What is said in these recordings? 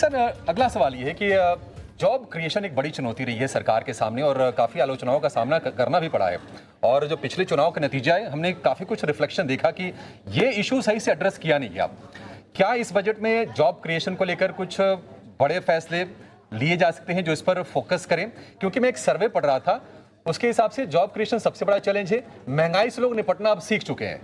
Sir अगला सवाल ये है कि जॉब क्रिएशन एक बड़ी चुनौती रही है सरकार के सामने और काफ़ी आलोचनाओं का सामना करना भी पड़ा है। और जो पिछले चुनाव का नतीजा है, हमने काफ़ी कुछ रिफ्लेक्शन देखा कि ये इशू सही से एड्रेस किया नहीं गया। क्या इस बजट में जॉब क्रिएशन को लेकर कुछ बड़े फैसले लिए जा सकते हैं जो इस पर फोकस करें? क्योंकि मैं एक सर्वे पढ़ रहा था, उसके हिसाब से जॉब क्रिएशन सबसे बड़ा चैलेंज है। महंगाई से लोग निपटना अब सीख चुके हैं।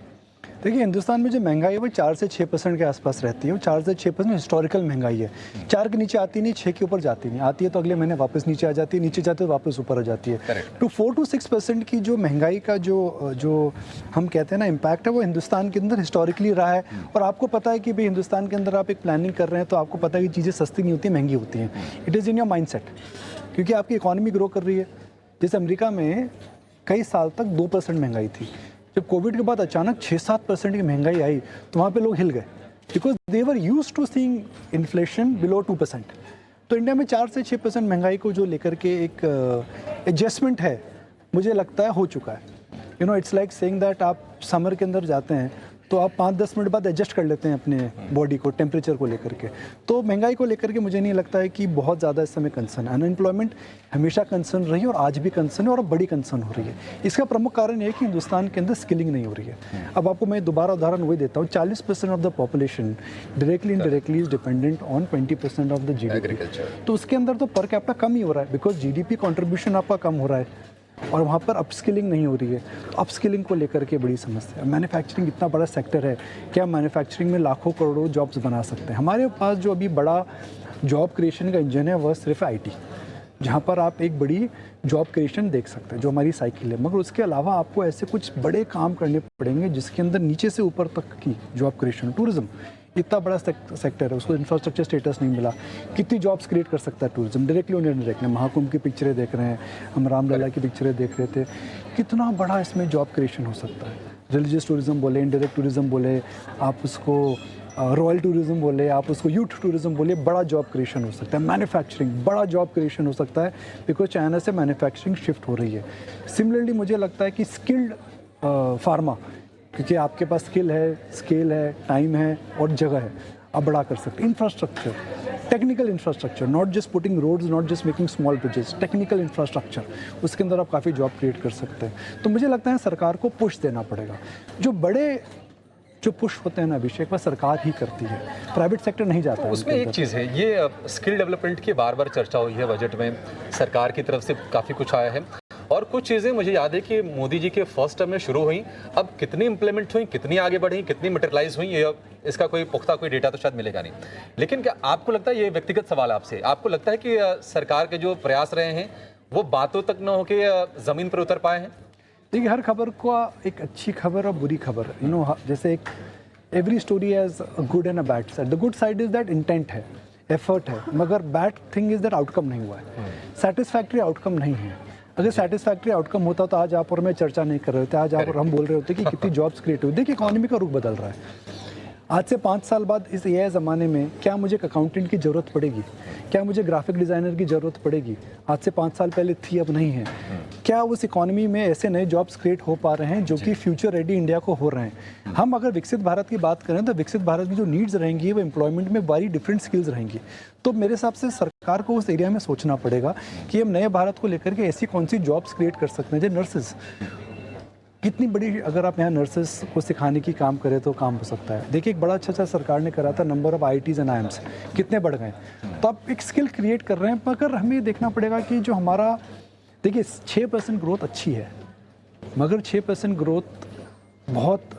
देखिए, हिंदुस्तान में जो महंगाई है वो 4 से 6% के आसपास रहती है। वो 4 से 6% हिस्टोरिकल महंगाई है। 4 के नीचे आती नहीं, 6 के ऊपर जाती नहीं। आती है तो अगले महीने वापस नीचे आ जाती है, नीचे जाते तो वापस ऊपर आ जाती है। तो 4 to 6% की जो महंगाई का जो हम कहते हैं ना इम्पैक्ट है, वो हिंदुस्तान के अंदर हिस्टोरिकली रहा है। और आपको पता है कि भाई हिंदुस्तान के अंदर आप एक प्लानिंग कर रहे हैं तो आपको पता है कि चीज़ें सस्ती नहीं होती, महंगी होती हैं। It is in your mind set, क्योंकि आपकी इकॉनमी ग्रो कर रही है। जैसे अमेरिका में कई साल तक 2% महंगाई थी। जब कोविड के बाद अचानक 6-7% की महंगाई आई तो वहाँ पे लोग हिल गए, because they were used to seeing inflation below 2%। तो इंडिया में 4 से 6% महंगाई को जो लेकर के एक एडजस्टमेंट है, मुझे लगता है हो चुका है। You know, it's like saying that आप समर के अंदर जाते हैं तो आप 5-10 मिनट बाद एडजस्ट कर लेते हैं अपने बॉडी को, टेम्परेचर को लेकर के। तो महंगाई को लेकर के मुझे नहीं लगता है कि बहुत ज़्यादा इस समय कंसर्न है। अनएम्प्लॉयमेंट हमेशा कंसर्न रही है और आज भी कंसर्न है और अब बड़ी कंसर्न हो रही है। इसका प्रमुख कारण ये है कि हिंदुस्तान के अंदर स्किलिंग नहीं हो रही है। अब आपको मैं दोबारा उदाहरण वही देता हूँ, 40% of the population directly indirectly is dependent on 20% of the GDP। तो उसके अंदर तो पर कैपिटा कम ही हो रहा है, बिकॉज GDP कॉन्ट्रीब्यूशन आपका कम हो रहा है और वहाँ पर अपस्किलिंग नहीं हो रही है। अपस्किलिंग को लेकर के बड़ी समस्या है। मैन्युफैक्चरिंग इतना बड़ा सेक्टर है, क्या मैन्युफैक्चरिंग में लाखों करोड़ों जॉब्स बना सकते हैं? हमारे पास जो अभी बड़ा जॉब क्रिएशन का इंजन है वह सिर्फ IT, जहाँ पर आप एक बड़ी जॉब क्रिएशन देख सकते हैं, जो हमारी साइकिल है। मगर उसके अलावा आपको ऐसे कुछ बड़े काम करने पड़ेंगे जिसके अंदर नीचे से ऊपर तक की जॉब क्रिएशन। टूरिज्म इतना बड़ा सेक्टर है, उसको इंफ्रास्ट्रक्चर स्टेटस नहीं मिला। कितनी जॉब्स क्रिएट कर सकता है टूरिज्म, डायरेक्टली और इनडायरेक्टली? महाकुंभ की पिक्चरें देख रहे हैं, हम रामलला की पिक्चरें देख रहे थे। कितना बड़ा इसमें जॉब क्रिएशन हो सकता है। रिलीजियस टूरिज्म बोले, इनडायरेक्ट टूरिज्म बोले, आप उसको रॉयल टूरिज्म बोले, आप उसको यूथ टूरिज्म बोले, बड़ा जॉब क्रिएशन हो सकता है। मैन्युफैक्चरिंग बड़ा जॉब क्रिएशन हो सकता है, बिकॉज चाइना से मैन्युफैक्चरिंग शिफ्ट हो रही है। सिमिलरली मुझे लगता है कि स्किल्ड फार्मा, क्योंकि आपके पास स्किल है, स्केल है, टाइम है और जगह है, आप बड़ा कर सकते हैं। Infrastructure, technical infrastructure, not just putting roads, not just making small bridges, technical infrastructure, उसके अंदर आप काफ़ी जॉब क्रिएट कर सकते हैं। तो मुझे लगता है सरकार को पुश देना पड़ेगा। जो पुश होते हैं ना अभिषेक, वह सरकार ही करती है, प्राइवेट सेक्टर नहीं जाता है। उसमें एक चीज़ है, ये स्किल डेवलपमेंट की बार बार चर्चा हुई है बजट में, सरकार की तरफ से काफ़ी कुछ आया है और कुछ चीज़ें मुझे याद है कि मोदी जी के फर्स्ट टर्म में शुरू हुई, अब कितनी इंप्लीमेंट हुई, कितनी आगे बढ़ी, कितनी मटेरियलाइज हुई, इसका कोई पुख्ता कोई डेटा तो शायद मिलेगा नहीं। लेकिन क्या आपको लगता है, ये व्यक्तिगत सवाल आपसे, आपको लगता है कि सरकार के जो प्रयास रहे हैं वो बातों तक न होके ज़मीन पर उतर पाए हैं? देखिए, हर खबर को एक अच्छी खबर और बुरी खबर, यू नो, जैसे एक every story has a good and a bad side. The good side is that intent है, एफर्ट है, मगर bad thing is that outcome नहीं हुआ है, सेटिस्फैक्ट्री आउटकम नहीं है। अगर सेटिस्फैक्ट्री आउटकम होता तो आज आप और मैं चर्चा नहीं कर रहे होते, आज आप और हम बोल रहे होते कि कितनी जॉब्स क्रिएट हुई। देखिए, इकॉनमी का रुख बदल रहा है। आज से 5 साल बाद इस AI ज़माने में क्या मुझे एक अकाउंटेंट की ज़रूरत पड़ेगी? क्या मुझे ग्राफिक डिज़ाइनर की ज़रूरत पड़ेगी? आज से 5 साल पहले थी, अब नहीं है। क्या उस इकॉनमी में ऐसे नए जॉब्स क्रिएट हो पा रहे हैं जो कि फ्यूचर रेडी इंडिया को हो रहे हैं? हम अगर विकसित भारत की बात करें तो विकसित भारत की जो नीड्स रहेंगी वो एम्प्लॉयमेंट में बड़ी डिफरेंट स्किल्स रहेंगी। तो मेरे हिसाब से सरकार को उस एरिया में सोचना पड़ेगा कि हम नए भारत को लेकर के ऐसी कौन सी जॉब्स क्रिएट कर सकते हैं। जैसे नर्सेज, कितनी बड़ी, अगर आप यहाँ नर्सेस को सिखाने की काम करें तो काम हो सकता है। देखिए, एक बड़ा अच्छा सरकार ने करा था, number of IITs and IIMs कितने बढ़ गए। तो आप एक स्किल क्रिएट कर रहे हैं, मगर हमें देखना पड़ेगा कि जो हमारा, देखिए 6% ग्रोथ अच्छी है, मगर 6% ग्रोथ बहुत,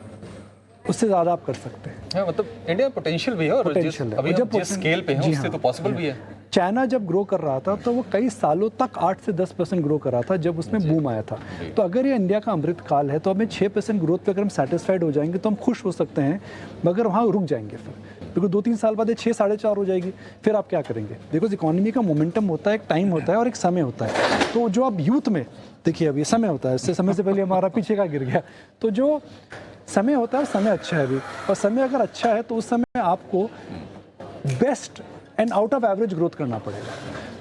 उससे ज़्यादा आप कर सकते हैं। हाँ, मतलब इंडिया पोटेंशियल भी है और अभी जब जिस स्केल पे है उससे तो पॉसिबल भी है। चाइना जब ग्रो कर रहा था तो वो कई सालों तक 8 से 10% ग्रो कर रहा था जब उसमें बूम आया था। तो अगर ये इंडिया का अमृत काल है तो हमें 6% ग्रोथ पे अगर हम सेटिस्फाइड हो जाएंगे तो हम खुश हो सकते हैं, मगर वहाँ रुक जाएंगे फिर, क्योंकि 2-3 साल बाद ये 6-4.5 हो जाएगी, फिर आप क्या करेंगे? बिकॉज इकोनॉमी का मोमेंटम होता है, एक टाइम होता है और एक समय होता है। तो जो आप यूथ में देखिए, अब ये समय होता है, इससे समय से पहले हमारा पीछे का गिर गया। तो जो समय होता है, समय अच्छा है अभी, और समय अगर अच्छा है तो उस समय आपको best and out of average growth करना पड़ेगा।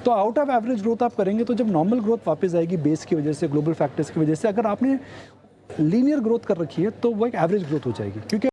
तो आउट ऑफ एवरेज ग्रोथ आप करेंगे तो जब नॉर्मल ग्रोथ वापस आएगी बेस की वजह से, ग्लोबल फैक्टर्स की वजह से, अगर आपने लीनियर ग्रोथ कर रखी है तो वो एक एवरेज ग्रोथ हो जाएगी, क्योंकि